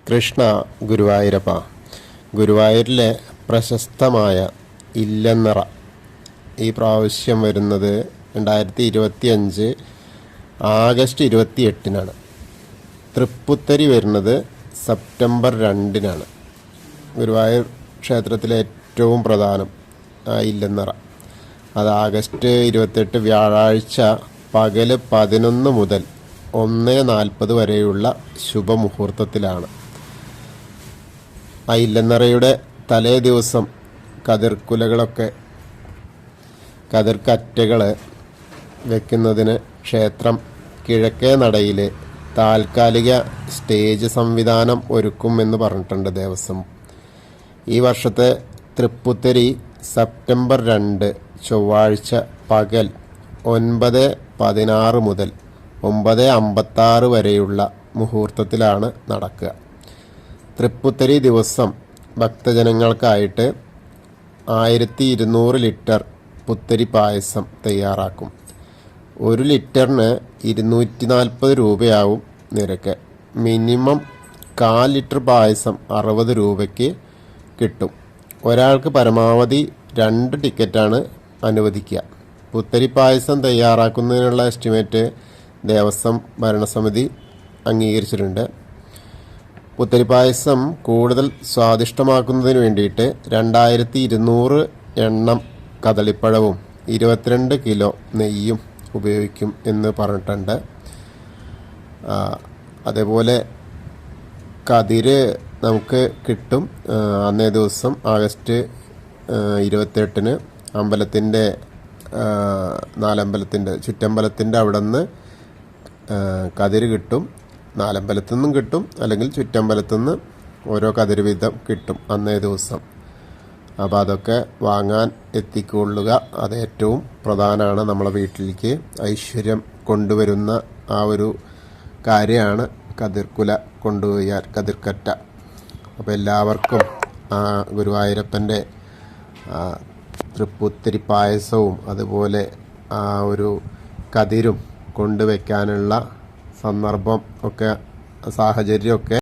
കൃഷ്ണ ഗുരുവായൂരപ്പ. ഗുരുവായൂരിലെ പ്രശസ്തമായ ഇല്ലന്നറ ഈ പ്രാവശ്യം വരുന്നത് 2025 ആഗസ്റ്റ് 28-നാണ്. തൃപ്പുത്തരി വരുന്നത് സെപ്റ്റംബർ 2-നാണ്. ഗുരുവായൂർ ക്ഷേത്രത്തിലെ ഏറ്റവും പ്രധാനം ഇല്ലന്നറ. അത് ആഗസ്റ്റ് 28 വ്യാഴാഴ്ച പകൽ 11 മുതൽ 1:40 വരെയുള്ള ശുഭമുഹൂർത്തത്തിലാണ്. ആ ഇല്ലന്നറയുടെ തലേ ദിവസം കതിർക്കറ്റകൾ വെക്കുന്നതിന് ക്ഷേത്രം കിഴക്കേ നടയിൽ താൽക്കാലിക സ്റ്റേജ് സംവിധാനം ഒരുക്കുമെന്ന് പറഞ്ഞിട്ടുണ്ട് ദേവസ്വം. ഈ വർഷത്തെ തൃപ്പുത്തരി സെപ്റ്റംബർ 2 ചൊവ്വാഴ്ച പകൽ 9:16 മുതൽ 9:56 വരെയുള്ള മുഹൂർത്തത്തിലാണ് നടക്കുക. തൃപ്പുത്തരി ദിവസം ഭക്തജനങ്ങൾക്കായിട്ട് 1200 ലിറ്റർ പുത്തരി പായസം തയ്യാറാക്കും. 1 ലിറ്ററിന് 240 രൂപയാവും നിരക്ക്. മിനിമം 1/4 ലിറ്റർ പായസം 60 രൂപയ്ക്ക് കിട്ടും. ഒരാൾക്ക് പരമാവധി 2 ടിക്കറ്റാണ് അനുവദിക്കുക. പുത്തരി പായസം തയ്യാറാക്കുന്നതിനുള്ള എസ്റ്റിമേറ്റ് ദേവസ്വം ഭരണസമിതി അംഗീകരിച്ചിട്ടുണ്ട്. പുത്തരി പായസം കൂടുതൽ സ്വാദിഷ്ടമാക്കുന്നതിന് വേണ്ടിയിട്ട് 2200 എണ്ണം കദളിപ്പഴവും 22 കിലോ നെയ്യും ഉപയോഗിക്കും എന്ന് പറഞ്ഞിട്ടുണ്ട്. അതേപോലെ കതിര് നമുക്ക് കിട്ടും. അന്നേ ദിവസം ആഗസ്റ്റ് 28-ന് അമ്പലത്തിൻ്റെ നാലമ്പലത്തിൻ്റെ ചുറ്റമ്പലത്തിൻ്റെ അവിടെ നിന്ന് കതിര് കിട്ടും. നാലമ്പലത്തു നിന്നും കിട്ടും, അല്ലെങ്കിൽ ചുറ്റമ്പലത്തു നിന്ന് ഓരോ കതിര് വീതം കിട്ടും അന്നേ ദിവസം. അപ്പോൾ അതൊക്കെ വാങ്ങാൻ എത്തിക്കൊള്ളുക. അത് ഏറ്റവും പ്രധാനമാണ്. നമ്മളെ വീട്ടിലേക്ക് ഐശ്വര്യം കൊണ്ടുവരുന്ന ആ ഒരു കാര്യമാണ് കതിർക്കുല കൊണ്ടുപോയാൽ കതിർക്കറ്റ. അപ്പോൾ എല്ലാവർക്കും ഗുരുവായൂരപ്പൻ്റെ തൃപ്പുത്തരി പായസവും അതുപോലെ ആ ഒരു കതിരും കൊണ്ടുവയ്ക്കാനുള്ള സന്ദർഭം ഒക്കെ സാഹചര്യമൊക്കെ